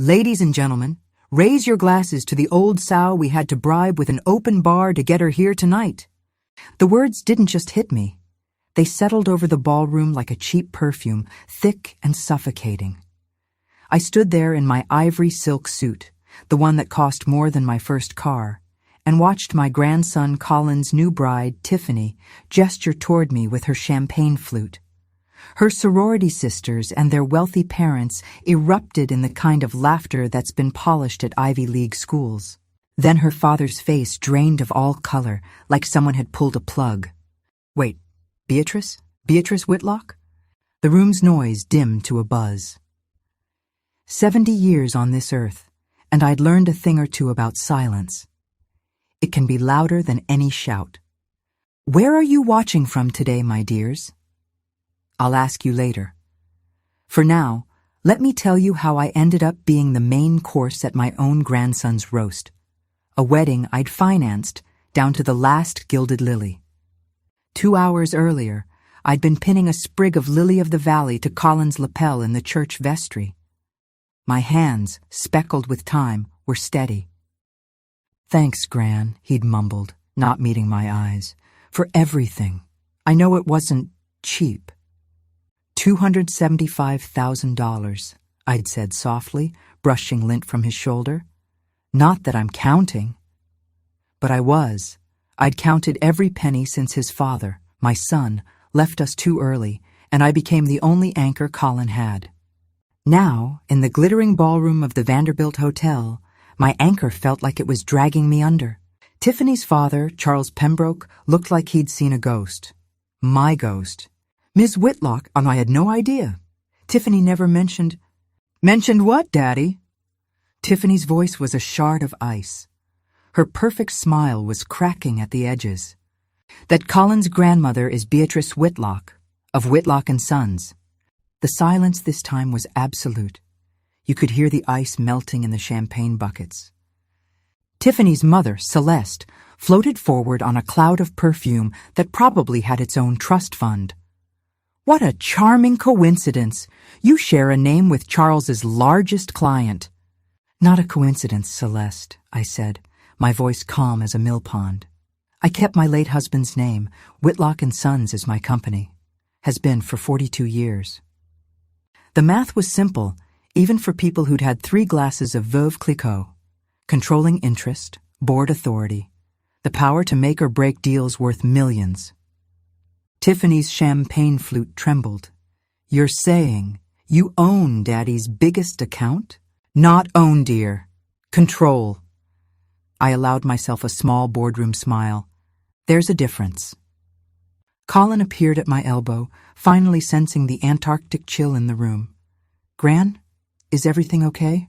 Ladies and gentlemen, raise your glasses to the old sow we had to bribe with an open bar to get her here tonight. The words didn't just hit me. They settled over the ballroom like a cheap perfume, thick and suffocating. I stood there in my ivory silk suit, the one that cost more than my first car, and watched my grandson Collin's new bride, Tiffany, gesture toward me with her champagne flute. Her sorority sisters and their wealthy parents erupted in the kind of laughter that's been polished at Ivy League schools. Then her father's face drained of all color, like someone had pulled a plug. Wait, Beatrice? Beatrice Whitlock? The room's noise dimmed to a buzz. 70 years on this earth, and I'd learned a thing or two about silence. It can be louder than any shout. Where are you watching from today, my dears? I'll ask you later. For now, let me tell you how I ended up being the main course at my own grandson's roast. A wedding I'd financed down to the last gilded lily. 2 hours earlier, I'd been pinning a sprig of lily of the valley to Collin's lapel in the church vestry. My hands, speckled with time, were steady. Thanks, Gran, he'd mumbled, not meeting my eyes, for everything. I know it wasn't cheap. $275,000, I'd said softly, brushing lint from his shoulder. Not that I'm counting. But I was. I'd counted every penny since his father, my son, left us too early, and I became the only anchor Collin had. Now, in the glittering ballroom of the Vanderbilt Hotel, my anchor felt like it was dragging me under. Tiffany's father, Charles Pembroke, looked like he'd seen a ghost. My ghost. Ms. Whitlock, and I had no idea. Tiffany never mentioned... Mentioned what, Daddy? Tiffany's voice was a shard of ice. Her perfect smile was cracking at the edges. That Collin's grandmother is Beatrice Whitlock, of Whitlock and Sons. The silence this time was absolute. You could hear the ice melting in the champagne buckets. Tiffany's mother, Celeste, floated forward on a cloud of perfume that probably had its own trust fund. What a charming coincidence! You share a name with Charles's largest client. Not a coincidence, Celeste, I said, my voice calm as a mill pond. I kept my late husband's name. Whitlock and Sons is my company. Has been for 42 years. The math was simple, even for people who'd had 3 glasses of Veuve Clicquot. Controlling interest, board authority, the power to make or break deals worth millions. Tiffany's champagne flute trembled. You're saying you own Daddy's biggest account? Not own, dear. Control. I allowed myself a small boardroom smile. There's a difference. Collin appeared at my elbow, finally sensing the Antarctic chill in the room. Gran, is everything okay?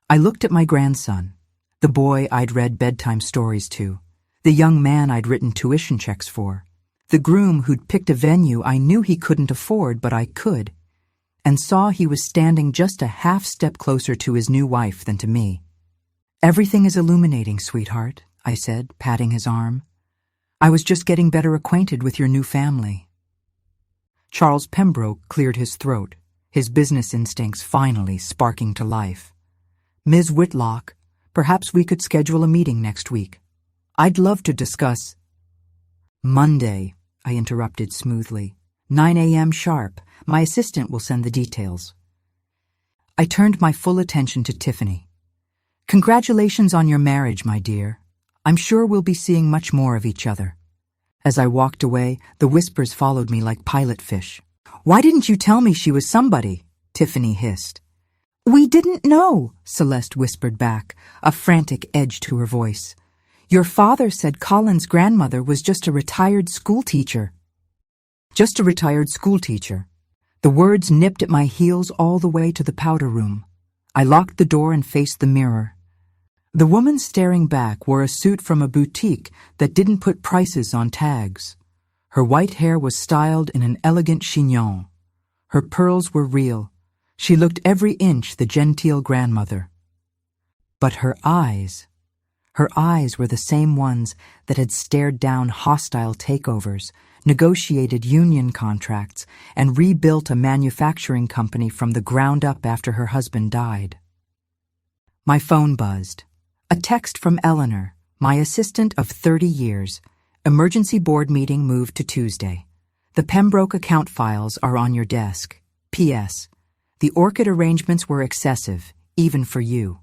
I looked at my grandson, the boy I'd read bedtime stories to, the young man I'd written tuition checks for, the groom who'd picked a venue I knew he couldn't afford but I could, and saw he was standing just a half step closer to his new wife than to me. Everything is illuminating, sweetheart, I said, patting his arm. I was just getting better acquainted with your new family. Charles Pembroke cleared his throat, his business instincts finally sparking to life. Ms. Whitlock, perhaps we could schedule a meeting next week. I'd love to discuss... Monday, I interrupted smoothly. 9 a.m. sharp. My assistant will send the details. I turned my full attention to Tiffany. Congratulations on your marriage, my dear. I'm sure we'll be seeing much more of each other. As I walked away, the whispers followed me like pilot fish. Why didn't you tell me she was somebody? Tiffany hissed. We didn't know, Celeste whispered back, a frantic edge to her voice. Your father said Collin's grandmother was just a retired schoolteacher. Just a retired schoolteacher. The words nipped at my heels all the way to the powder room. I locked the door and faced the mirror. The woman staring back wore a suit from a boutique that didn't put prices on tags. Her white hair was styled in an elegant chignon. Her pearls were real. She looked every inch the genteel grandmother. But her eyes were the same ones that had stared down hostile takeovers, negotiated union contracts, and rebuilt a manufacturing company from the ground up after her husband died. My phone buzzed. A text from Eleanor, my assistant of 30 years. Emergency board meeting moved to Tuesday. The Pembroke account files are on your desk. P.S. The orchid arrangements were excessive, even for you.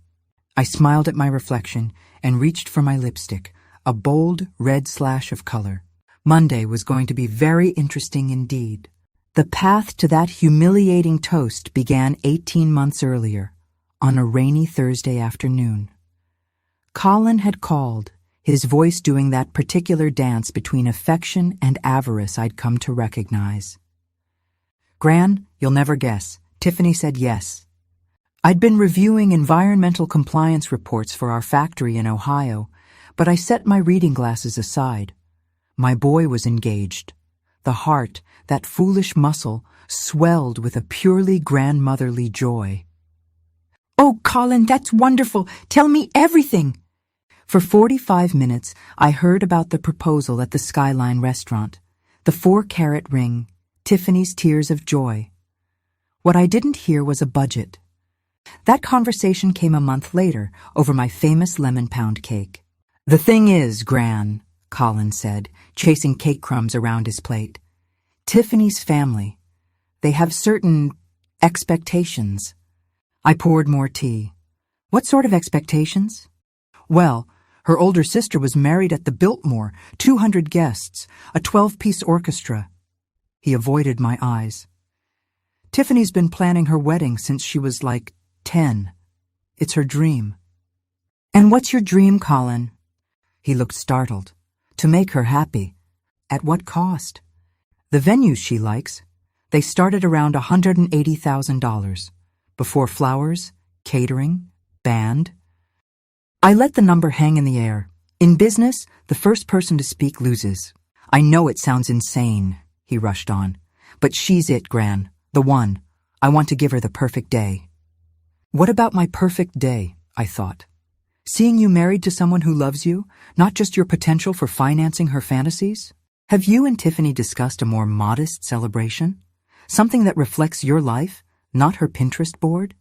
I smiled at my reflection and reached for my lipstick, a bold red slash of color. Monday was going to be very interesting indeed. The path to that humiliating toast began 18 months earlier, on a rainy Thursday afternoon. Collin had called, his voice doing that particular dance between affection and avarice I'd come to recognize. "Gran, you'll never guess. Tiffany said yes." I'd been reviewing environmental compliance reports for our factory in Ohio, but I set my reading glasses aside. My boy was engaged. The heart, that foolish muscle, swelled with a purely grandmotherly joy. "Oh, Collin, that's wonderful. Tell me everything." For 45 minutes, I heard about the proposal at the Skyline restaurant, the 4-carat ring, Tiffany's tears of joy. What I didn't hear was a budget. That conversation came a month later over my famous lemon pound cake. "The thing is, Gran," Collin said, chasing cake crumbs around his plate, "Tiffany's family, they have certain expectations." I poured more tea. "What sort of expectations?" "Well, her older sister was married at the Biltmore, 200 guests, a 12-piece orchestra." He avoided my eyes. "Tiffany's been planning her wedding since she was like 10. It's her dream." "And what's your dream, Collin?" He looked startled. "To make her happy." "At what cost?" "The venues she likes. They start at around $180,000. Before flowers, catering, band." I let the number hang in the air. In business, the first person to speak loses. "I know it sounds insane," he rushed on, "but she's it, Gran. The one. I want to give her the perfect day." "What about my perfect day?" I thought. "Seeing you married to someone who loves you, not just your potential for financing her fantasies? Have you and Tiffany discussed a more modest celebration? Something that reflects your life, not her Pinterest board?"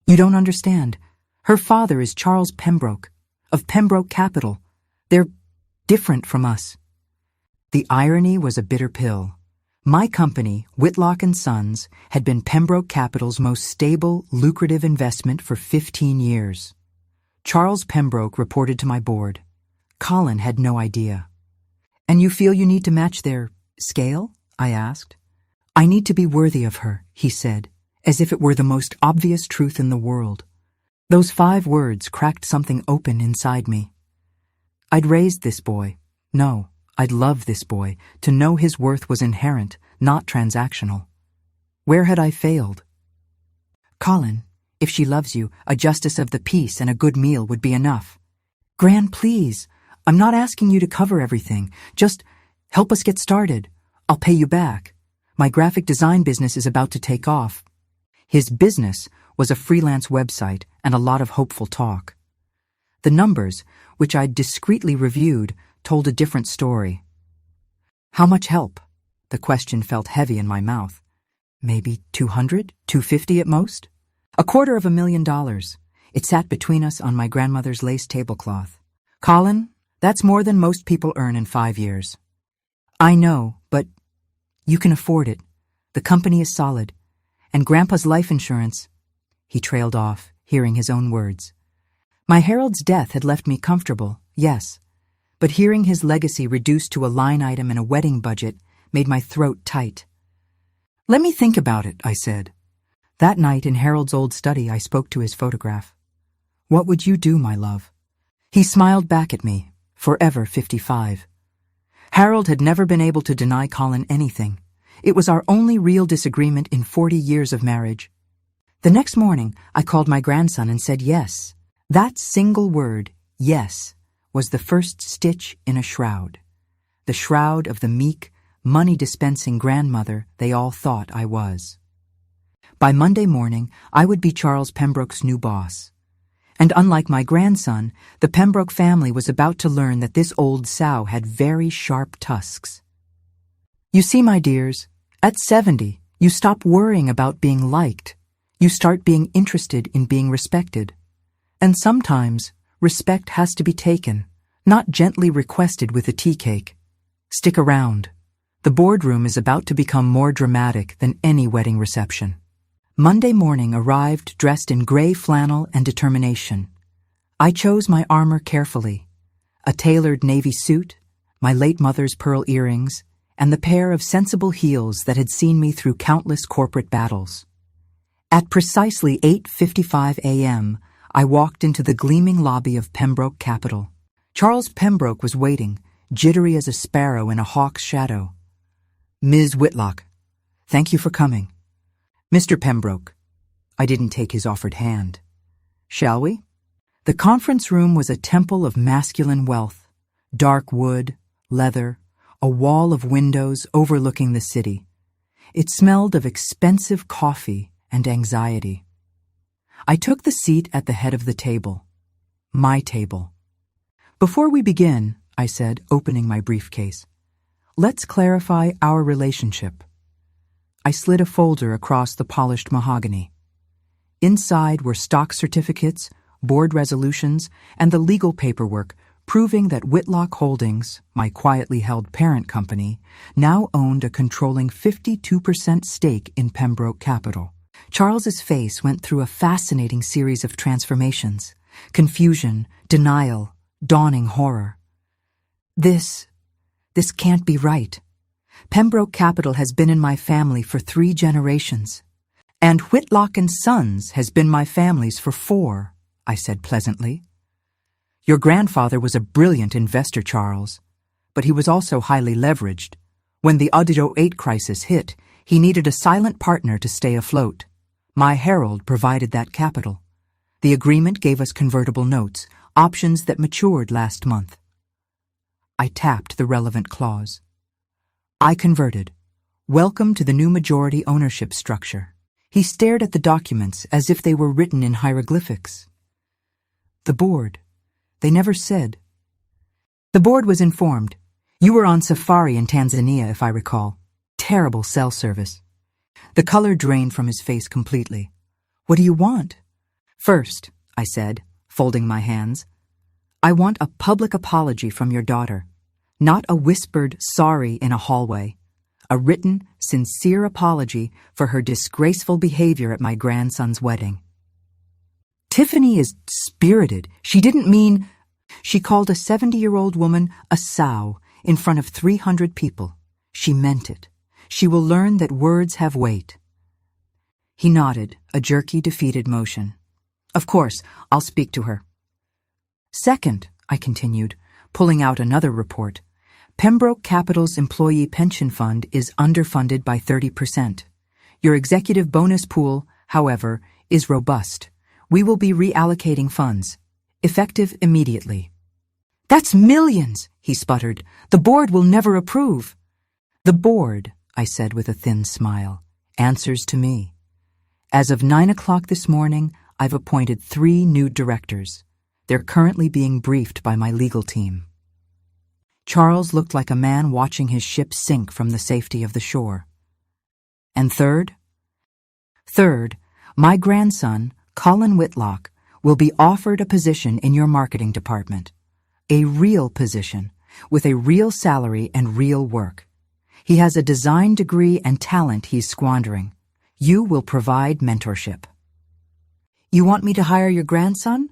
"You don't understand. Her father is Charles Pembroke, of Pembroke Capital. They're different from us." The irony was a bitter pill. My company, Whitlock Sons, had been Pembroke Capital's most stable, lucrative investment for 15 years. Charles Pembroke reported to my board. Collin had no idea. "And you feel you need to match their scale?" I asked. "I need to be worthy of her," he said, as if it were the most obvious truth in the world. Those 5 words cracked something open inside me. I'd raised this boy. No, I'd loved this boy, to know his worth was inherent, not transactional. Where had I failed? "Collin, if she loves you, a justice of the peace and a good meal would be enough." "Gran, please. I'm not asking you to cover everything. Just help us get started. I'll pay you back. My graphic design business is about to take off." His business was a freelance website and a lot of hopeful talk. The numbers, which I'd discreetly reviewed, told a different story. "How much help?" The question felt heavy in my mouth. "Maybe 200, 250 at most?" $250,000. It sat between us on my grandmother's lace tablecloth. "Collin, that's more than most people earn in 5 years." "I know, but you can afford it. The company is solid. And Grandpa's life insurance—" He trailed off, hearing his own words. My Harold's death had left me comfortable, yes, but hearing his legacy reduced to a line item in a wedding budget made my throat tight. "Let me think about it," I said. That night in Harold's old study I spoke to his photograph. "What would you do, my love?" He smiled back at me, forever 55. Harold had never been able to deny Collin anything. It was our only real disagreement in 40 years of marriage. The next morning, I called my grandson and said yes. That single word, yes, was the first stitch in a shroud. The shroud of the meek, money-dispensing grandmother they all thought I was. By Monday morning, I would be Charles Pembroke's new boss. And unlike my grandson, the Pembroke family was about to learn that this old sow had very sharp tusks. You see, my dears, at 70, you stop worrying about being liked. You start being interested in being respected. And sometimes, respect has to be taken, not gently requested with a tea cake. Stick around. The boardroom is about to become more dramatic than any wedding reception. Monday morning arrived dressed in gray flannel and determination. I chose my armor carefully. A tailored navy suit, my late mother's pearl earrings, and the pair of sensible heels that had seen me through countless corporate battles. At precisely 8:55 a.m., I walked into the gleaming lobby of Pembroke Capital. Charles Pembroke was waiting, jittery as a sparrow in a hawk's shadow. "Ms. Whitlock, thank you for coming." "Mr. Pembroke." I didn't take his offered hand. "Shall we?" The conference room was a temple of masculine wealth. Dark wood, leather, a wall of windows overlooking the city. It smelled of expensive coffee and anxiety. I took the seat at the head of the table. My table. "Before we begin," I said, opening my briefcase, "let's clarify our relationship." I slid a folder across the polished mahogany. Inside were stock certificates, board resolutions, and the legal paperwork proving that Whitlock Holdings, my quietly held parent company, now owned a controlling 52% stake in Pembroke Capital. Charles's face went through a fascinating series of transformations: confusion, denial, dawning horror. This can't be right. Pembroke Capital has been in my family for 3 generations, and Whitlock and Sons has been my family's for 4, I said pleasantly. "Your grandfather was a brilliant investor, Charles, but he was also highly leveraged. When the 2008 crisis hit, he needed a silent partner to stay afloat. My herald provided that capital. The agreement gave us convertible notes, options that matured last month." I tapped the relevant clause. I converted. "Welcome to the new majority ownership structure." He stared at the documents as if they were written in hieroglyphics. "The board. They never said." "The board was informed. You were on safari in Tanzania, if I recall. Terrible cell service." The color drained from his face completely. "What do you want?" "First," I said, folding my hands, "I want a public apology from your daughter. Not a whispered sorry in a hallway. A written, sincere apology for her disgraceful behavior at my grandson's wedding." "Tiffany is spirited. She didn't mean—" "She called a 70-year-old woman a sow in front of 300 people. She meant it. She will learn that words have weight." He nodded, a jerky, defeated motion. "Of course, I'll speak to her." "Second," I continued, pulling out another report, "Pembroke Capital's employee pension fund is underfunded by 30%. Your executive bonus pool, however, is robust. We will be reallocating funds, effective immediately." "That's millions," he sputtered. "The board will never approve." "The board," I said with a thin smile, "answers to me. As of 9 o'clock this morning, I've appointed 3 new directors. They're currently being briefed by my legal team." Charles looked like a man watching his ship sink from the safety of the shore. "And third?" "Third, my grandson, Collin Whitlock, will be offered a position in your marketing department. A real position, with a real salary and real work. He has a design degree and talent he's squandering. You will provide mentorship." "You want me to hire your grandson?"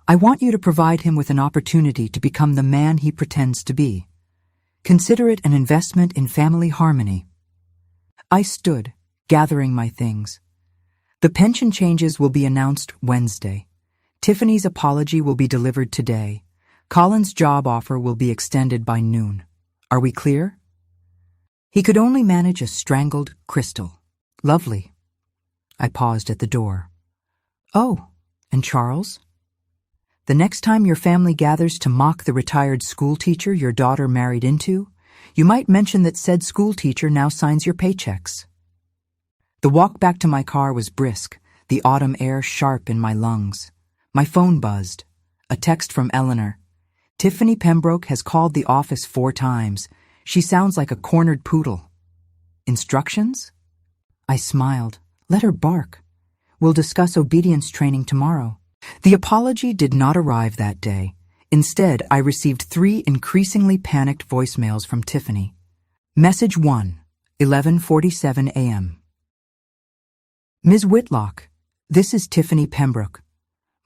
"I want you to provide him with an opportunity to become the man he pretends to be. Consider it an investment in family harmony." I stood, gathering my things. The pension changes will be announced Wednesday. Tiffany's apology will be delivered today. Collin's job offer will be extended by noon. Are we clear? He could only manage a strangled crystal. Lovely. I paused at the door. "Oh, and Charles?" "The next time your family gathers to mock the retired school teacher your daughter married into, you might mention that said school teacher now signs your paychecks." The walk back to my car was brisk, the autumn air sharp in my lungs. My phone buzzed. A text from Eleanor. "Tiffany Pembroke has called the office 4 times. She sounds like a cornered poodle." "Instructions?" I smiled. Let her bark. We'll discuss obedience training tomorrow. The apology did not arrive that day. Instead, I received 3 increasingly panicked voicemails from Tiffany. Message 1, 11:47 a.m. Ms. Whitlock, this is Tiffany Pembroke.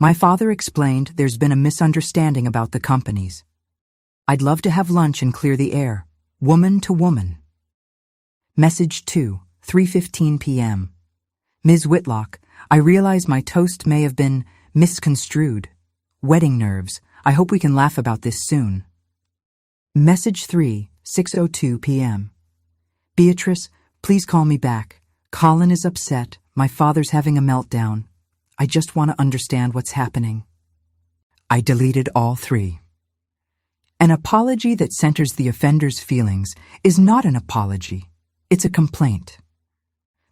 My father explained there's been a misunderstanding about the companies. I'd love to have lunch and clear the air, woman to woman. Message 2, 3:15 p.m. Ms. Whitlock, I realize my toast may have been misconstrued. Wedding nerves. I hope we can laugh about this soon. Message 3, 6:02 p.m. Beatrice, please call me back. Collin is upset. My father's having a meltdown. I just want to understand what's happening. I deleted all 3. An apology that centers the offender's feelings is not an apology. It's a complaint.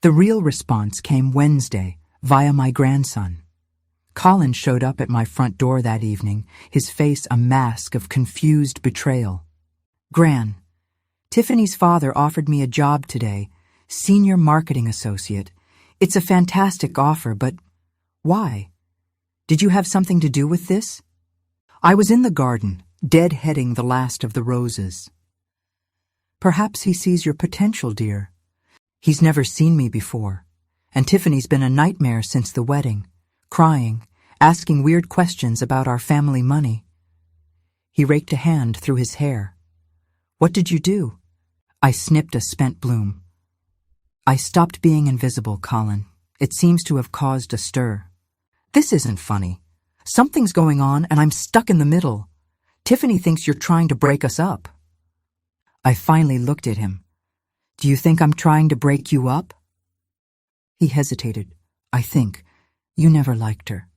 The real response came Wednesday via my grandson. Collin showed up at my front door that evening, his face a mask of confused betrayal. Gran, Tiffany's father offered me a job today, senior marketing associate. It's a fantastic offer, but why? Did you have something to do with this? I was in the garden, deadheading the last of the roses. Perhaps he sees your potential, dear. He's never seen me before, and Tiffany's been a nightmare since the wedding, crying, asking weird questions about our family money. He raked a hand through his hair. What did you do? I snipped a spent bloom. I stopped being invisible, Collin. It seems to have caused a stir. This isn't funny. Something's going on and I'm stuck in the middle. Tiffany thinks you're trying to break us up. I finally looked at him. Do you think I'm trying to break you up? He hesitated. I think. You never liked her.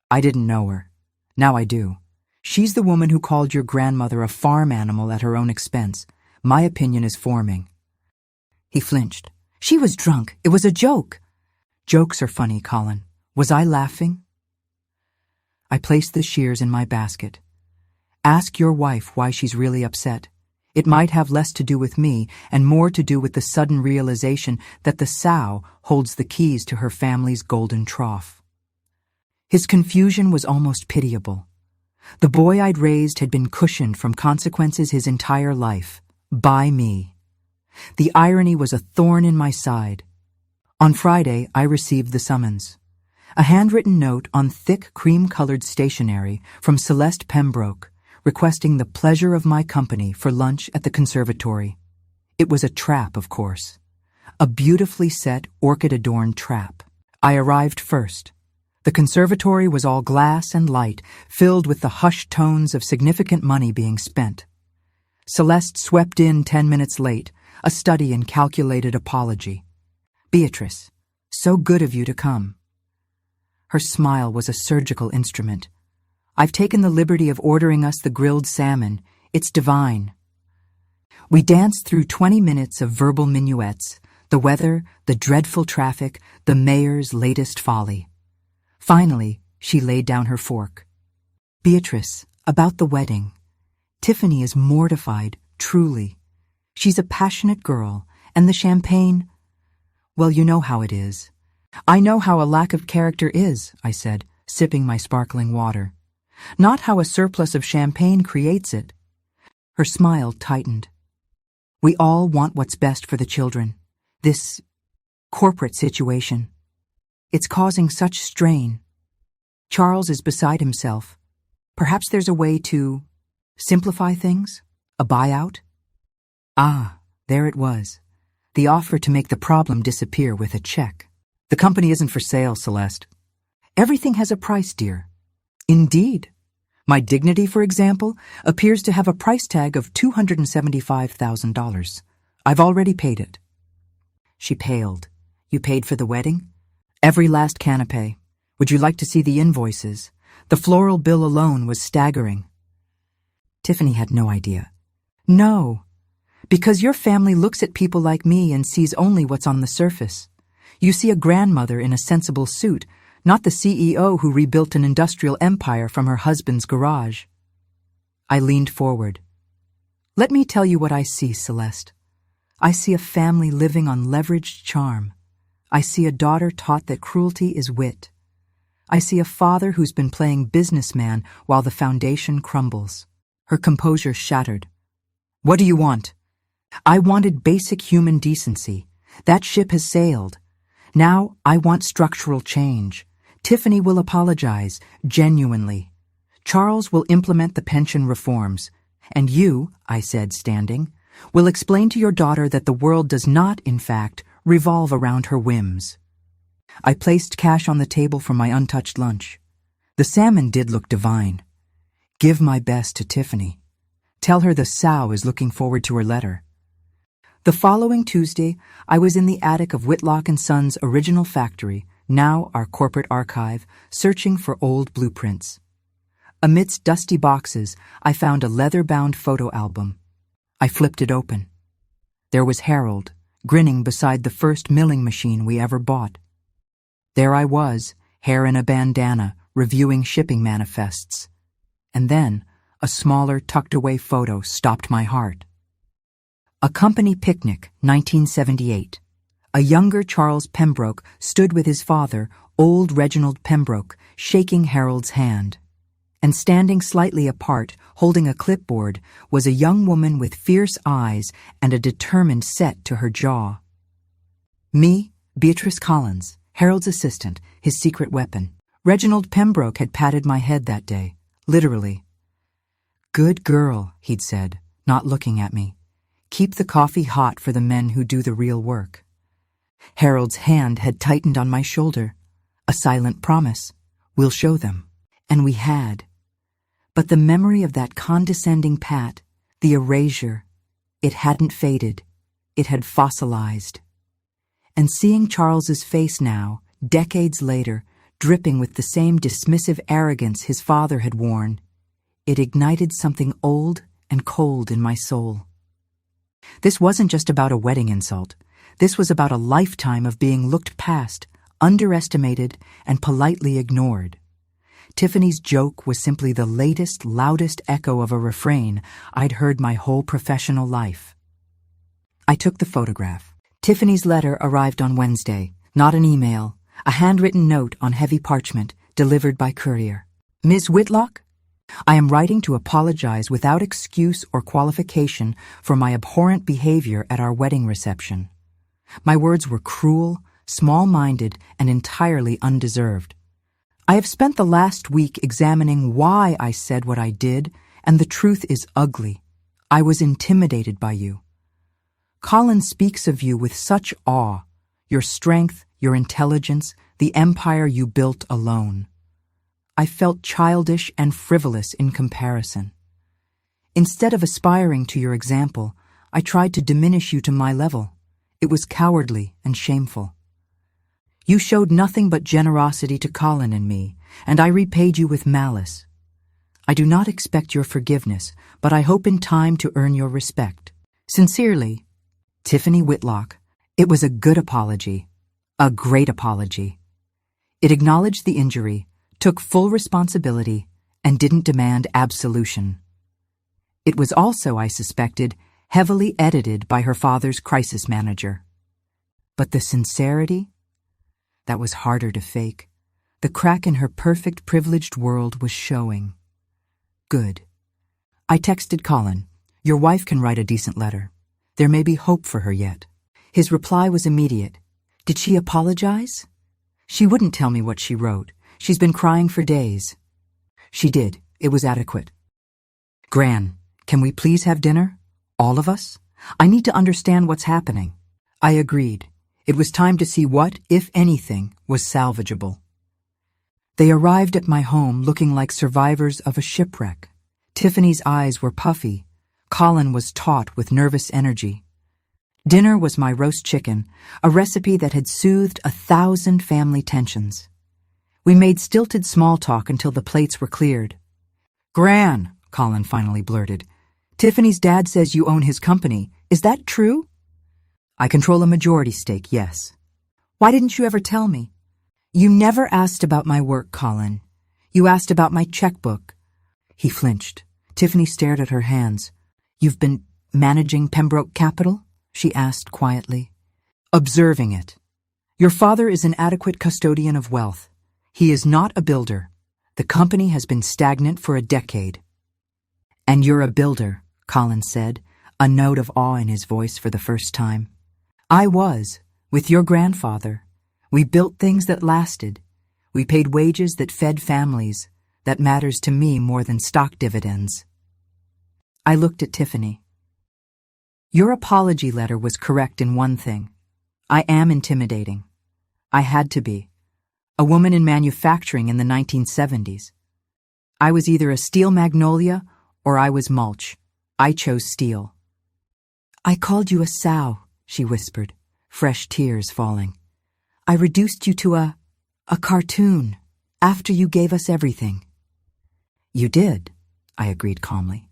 I didn't know her. Now I do. She's the woman who called your grandmother a farm animal at her own expense. My opinion is forming. He flinched. She was drunk. It was a joke. Jokes are funny, Collin. Was I laughing? I placed the shears in my basket. Ask your wife why she's really upset. It might have less to do with me and more to do with the sudden realization that the sow holds the keys to her family's golden trough. His confusion was almost pitiable. The boy I'd raised had been cushioned from consequences his entire life, by me. The irony was a thorn in my side. On Friday, I received the summons. A handwritten note on thick cream-colored stationery from Celeste Pembroke, requesting the pleasure of my company for lunch at the conservatory. It was a trap, of course. A beautifully set, orchid-adorned trap. I arrived first. The conservatory was all glass and light, filled with the hushed tones of significant money being spent. Celeste swept in 10 minutes late, a study in calculated apology. Beatrice, so good of you to come. Her smile was a surgical instrument. I've taken the liberty of ordering us the grilled salmon. It's divine. We danced through 20 minutes of verbal minuets, the weather, the dreadful traffic, the mayor's latest folly. Finally, she laid down her fork. Beatrice, about the wedding. Tiffany is mortified, truly. She's a passionate girl, and the champagne, well, you know how it is. I know how a lack of character is, I said, sipping my sparkling water. Not how a surplus of champagne creates it. Her smile tightened. We all want what's best for the children. This corporate situation. It's causing such strain. Charles is beside himself. Perhaps there's a way to simplify things? A buyout? Ah, there it was. The offer to make the problem disappear with a check. The company isn't for sale, Celeste. Everything has a price, dear. Indeed. My dignity, for example, appears to have a price tag of $275,000. I've already paid it. She paled. You paid for the wedding? Every last canapé. Would you like to see the invoices? The floral bill alone was staggering. Tiffany had no idea. No, because your family looks at people like me and sees only what's on the surface. You see a grandmother in a sensible suit, not the CEO who rebuilt an industrial empire from her husband's garage. I leaned forward. Let me tell you what I see, Celeste. I see a family living on leveraged charm. I see a daughter taught that cruelty is wit. I see a father who's been playing businessman while the foundation crumbles. Her composure shattered. What do you want? I wanted basic human decency. That ship has sailed. Now I want structural change. Tiffany will apologize, genuinely. Charles will implement the pension reforms. And you, I said, standing, will explain to your daughter that the world does not, in fact, revolve around her whims. I placed cash on the table for my untouched lunch. The salmon did look divine. Give my best to Tiffany. Tell her the sow is looking forward to her letter. The following Tuesday, I was in the attic of Whitlock & Sons' original factory, now our corporate archive, searching for old blueprints. Amidst dusty boxes, I found a leather-bound photo album. I flipped it open. There was Harold, grinning beside the first milling machine we ever bought. There I was, hair in a bandana, reviewing shipping manifests. And then, a smaller, tucked-away photo stopped my heart. A company picnic, 1978. A younger Charles Pembroke stood with his father, old Reginald Pembroke, shaking Harold's hand. And standing slightly apart, holding a clipboard, was a young woman with fierce eyes and a determined set to her jaw. Me, Beatrice Collins, Harold's assistant, his secret weapon. Reginald Pembroke had patted my head that day, literally. Good girl, he'd said, not looking at me. Keep the coffee hot for the men who do the real work. Harold's hand had tightened on my shoulder. A silent promise. We'll show them. And we had. But the memory of that condescending pat, the erasure, it hadn't faded. It had fossilized. And seeing Charles's face now, decades later, dripping with the same dismissive arrogance his father had worn, it ignited something old and cold in my soul. This wasn't just about a wedding insult. This was about a lifetime of being looked past, underestimated, and politely ignored. Tiffany's joke was simply the latest, loudest echo of a refrain I'd heard my whole professional life. I took the photograph. Tiffany's letter arrived on Wednesday, not an email, a handwritten note on heavy parchment, delivered by courier. Ms. Whitlock? I am writing to apologize without excuse or qualification for my abhorrent behavior at our wedding reception. My words were cruel, small-minded, and entirely undeserved. I have spent the last week examining why I said what I did, and the truth is ugly. I was intimidated by you. Collin speaks of you with such awe, your strength, your intelligence, the empire you built alone. I felt childish and frivolous in comparison. Instead of aspiring to your example, I tried to diminish you to my level. It was cowardly and shameful. You showed nothing but generosity to Collin and me, and I repaid you with malice. I do not expect your forgiveness, but I hope in time to earn your respect. Sincerely, Tiffany Whitlock. It was a good apology, a great apology. It acknowledged the injury, took full responsibility, and didn't demand absolution. It was also, I suspected, heavily edited by her father's crisis manager. But the sincerity? That was harder to fake. The crack in her perfect, privileged world was showing. Good. I texted Collin, "Your wife can write a decent letter. There may be hope for her yet." His reply was immediate. Did she apologize? She wouldn't tell me what she wrote. She's been crying for days. She did. It was adequate. Gran, can we please have dinner? All of us? I need to understand what's happening. I agreed. It was time to see what, if anything, was salvageable. They arrived at my home looking like survivors of a shipwreck. Tiffany's eyes were puffy. Collin was taut with nervous energy. Dinner was my roast chicken, a recipe that had soothed 1,000 family tensions. We made stilted small talk until the plates were cleared. Gran, Collin finally blurted. Tiffany's dad says you own his company. Is that true? I control a majority stake, yes. Why didn't you ever tell me? You never asked about my work, Collin. You asked about my checkbook. He flinched. Tiffany stared at her hands. You've been managing Pembroke Capital? She asked quietly. Observing it. Your father is an adequate custodian of wealth. He is not a builder. The company has been stagnant for a decade. And you're a builder, Collin said, a note of awe in his voice for the first time. I was, with your grandfather. We built things that lasted. We paid wages that fed families. That matters to me more than stock dividends. I looked at Tiffany. Your apology letter was correct in one thing. I am intimidating. I had to be. A woman in manufacturing in the 1970s. I was either a steel magnolia or I was mulch. I chose steel. I called you a sow, she whispered, fresh tears falling. I reduced you to a cartoon after you gave us everything. You did, I agreed calmly.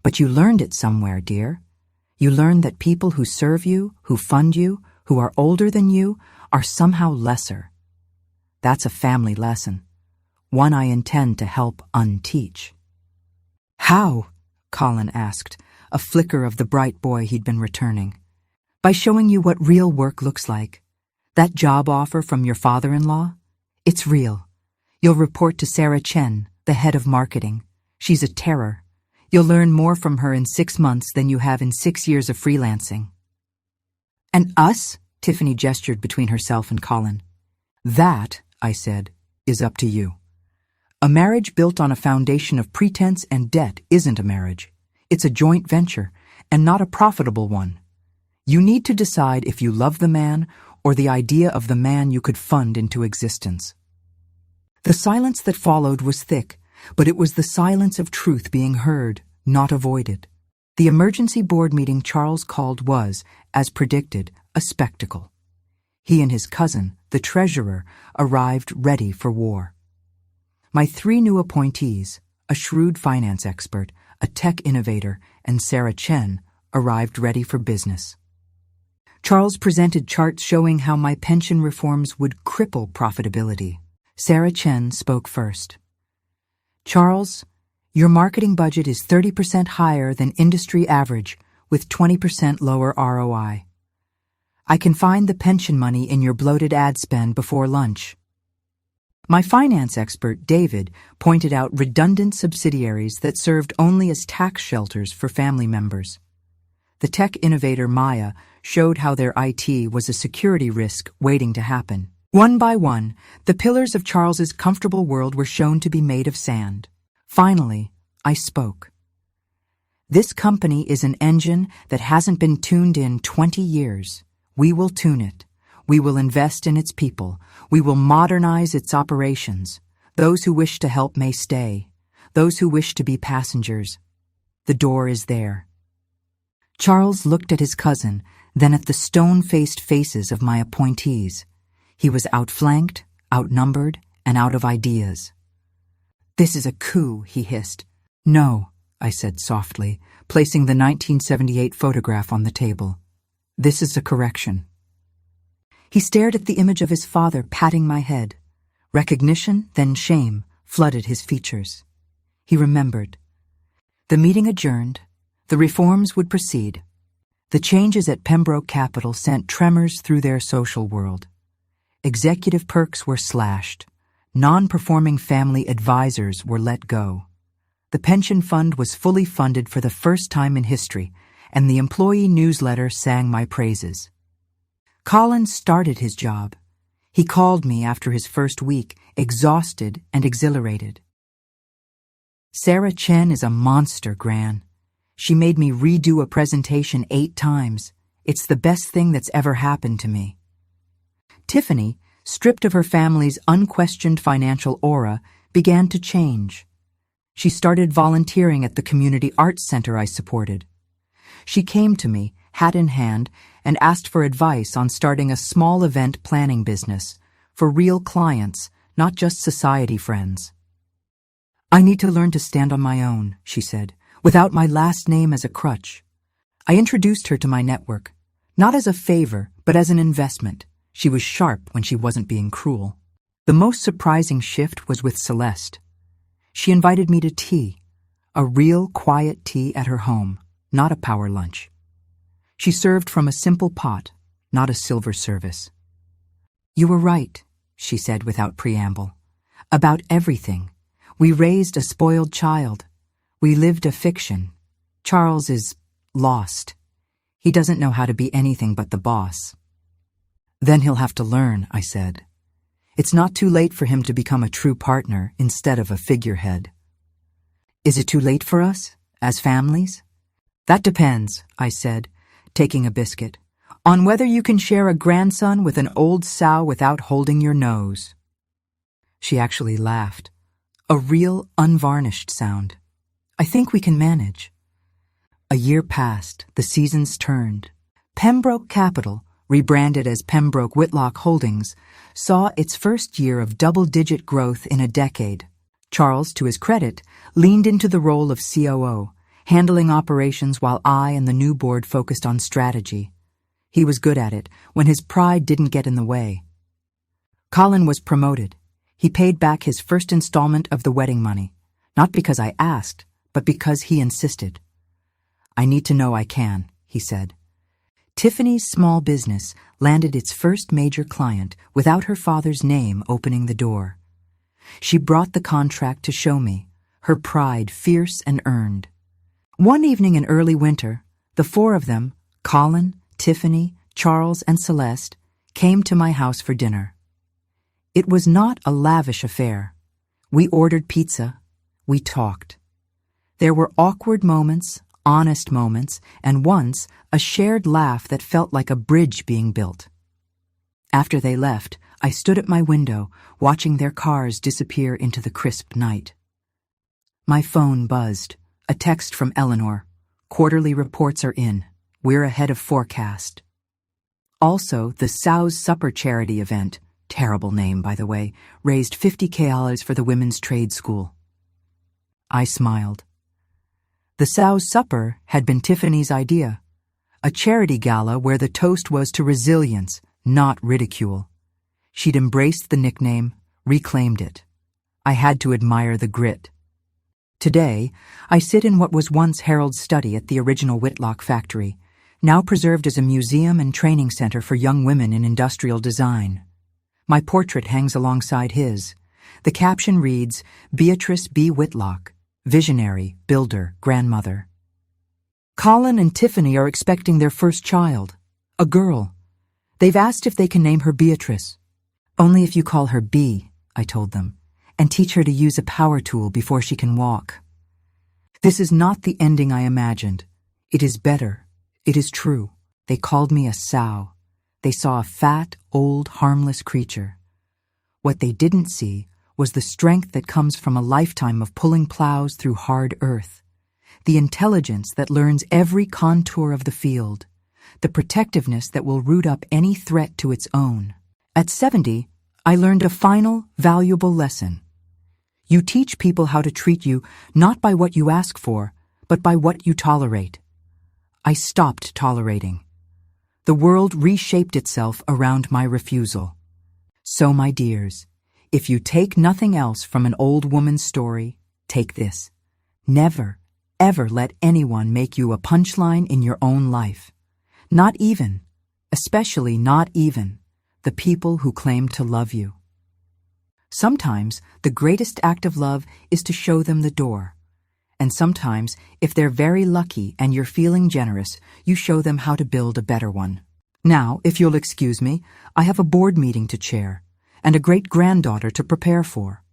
But you learned it somewhere, dear. You learned that people who serve you, who fund you, who are older than you, are somehow lesser. That's a family lesson, one I intend to help unteach. How? Collin asked, a flicker of the bright boy he'd been returning. By showing you what real work looks like. That job offer from your father-in-law? It's real. You'll report to Sarah Chen, the head of marketing. She's a terror. You'll learn more from her in 6 months than you have in 6 years of freelancing. And us? Tiffany gestured between herself and Collin. That, I said, is up to you. A marriage built on a foundation of pretense and debt isn't a marriage. It's a joint venture, and not a profitable one. You need to decide if you love the man or the idea of the man you could fund into existence. The silence that followed was thick, but it was the silence of truth being heard, not avoided. The emergency board meeting Charles called was, as predicted, a spectacle. He and his cousin, the treasurer, arrived ready for war. My 3 new appointees, a shrewd finance expert, a tech innovator, and Sarah Chen, arrived ready for business. Charles presented charts showing how my pension reforms would cripple profitability. Sarah Chen spoke first. Charles, your marketing budget is 30% higher than industry average, with 20% lower ROI. I can find the pension money in your bloated ad spend before lunch. My finance expert, David, pointed out redundant subsidiaries that served only as tax shelters for family members. The tech innovator, Maya, showed how their IT was a security risk waiting to happen. One by one, the pillars of Charles's comfortable world were shown to be made of sand. Finally, I spoke. This company is an engine that hasn't been tuned in 20 years. We will tune it. We will invest in its people. We will modernize its operations. Those who wish to help may stay. Those who wish to be passengers. The door is there. Charles looked at his cousin, then at the stone-faced faces of my appointees. He was outflanked, outnumbered, and out of ideas. This is a coup, he hissed. No, I said softly, placing the 1978 photograph on the table. This is a correction. He stared at the image of his father patting my head. Recognition, then shame, flooded his features. He remembered. The meeting adjourned. The reforms would proceed. The changes at Pembroke Capital sent tremors through their social world. Executive perks were slashed. Non-performing family advisors were let go. The pension fund was fully funded for the first time in history, and the employee newsletter sang my praises. Collin started his job. He called me after his first week, exhausted and exhilarated. Sarah Chen is a monster, Gran. She made me redo a presentation 8 times. It's the best thing that's ever happened to me. Tiffany, stripped of her family's unquestioned financial aura, began to change. She started volunteering at the community arts center I supported. She came to me, hat in hand, and asked for advice on starting a small event planning business for real clients, not just society friends. I need to learn to stand on my own, she said, without my last name as a crutch. I introduced her to my network, not as a favor, but as an investment. She was sharp when she wasn't being cruel. The most surprising shift was with Celeste. She invited me to tea, a real quiet tea at her home, not a power lunch. She served from a simple pot, not a silver service. You were right, she said without preamble. About everything. We raised a spoiled child. We lived a fiction. Charles is lost. He doesn't know how to be anything but the boss. Then he'll have to learn, I said. It's not too late for him to become a true partner instead of a figurehead. Is it too late for us, as families? That depends, I said, taking a biscuit, on whether you can share a grandson with an old sow without holding your nose. She actually laughed. A real, unvarnished sound. I think we can manage. A year passed, the seasons turned. Pembroke Capital, rebranded as Pembroke Whitlock Holdings, saw its first year of double-digit growth in a decade. Charles, to his credit, leaned into the role of COO, handling operations while I and the new board focused on strategy. He was good at it when his pride didn't get in the way. Collin was promoted. He paid back his first installment of the wedding money, not because I asked, but because he insisted. I need to know I can, he said. Tiffany's small business landed its first major client without her father's name opening the door. She brought the contract to show me, her pride fierce and earned. One evening in early winter, the four of them, Collin, Tiffany, Charles, and Celeste, came to my house for dinner. It was not a lavish affair. We ordered pizza. We talked. There were awkward moments, honest moments, and once a shared laugh that felt like a bridge being built. After they left, I stood at my window, watching their cars disappear into the crisp night. My phone buzzed. A text from Eleanor. Quarterly reports are in. We're ahead of forecast. Also, the Sow's Supper charity event, terrible name, by the way, raised $50,000 for the Women's Trade School. I smiled. The Sow's Supper had been Tiffany's idea, a charity gala where the toast was to resilience, not ridicule. She'd embraced the nickname, reclaimed it. I had to admire the grit. Today, I sit in what was once Harold's study at the original Whitlock factory, now preserved as a museum and training center for young women in industrial design. My portrait hangs alongside his. The caption reads, Beatrice B. Whitlock, visionary, builder, grandmother. Collin and Tiffany are expecting their first child, a girl. They've asked if they can name her Beatrice. Only if you call her B, I told them, and teach her to use a power tool before she can walk. This is not the ending I imagined. It is better. It is true. They called me a sow. They saw a fat, old, harmless creature. What they didn't see was the strength that comes from a lifetime of pulling plows through hard earth, the intelligence that learns every contour of the field, the protectiveness that will root up any threat to its own. At 70, I learned a final, valuable lesson. You teach people how to treat you not by what you ask for, but by what you tolerate. I stopped tolerating. The world reshaped itself around my refusal. So, my dears, if you take nothing else from an old woman's story, take this. Never, ever let anyone make you a punchline in your own life. Not even, especially not even, the people who claim to love you. Sometimes the greatest act of love is to show them the door. And sometimes, if they're very lucky and you're feeling generous, you show them how to build a better one. Now, if you'll excuse me, I have a board meeting to chair and a great-granddaughter to prepare for.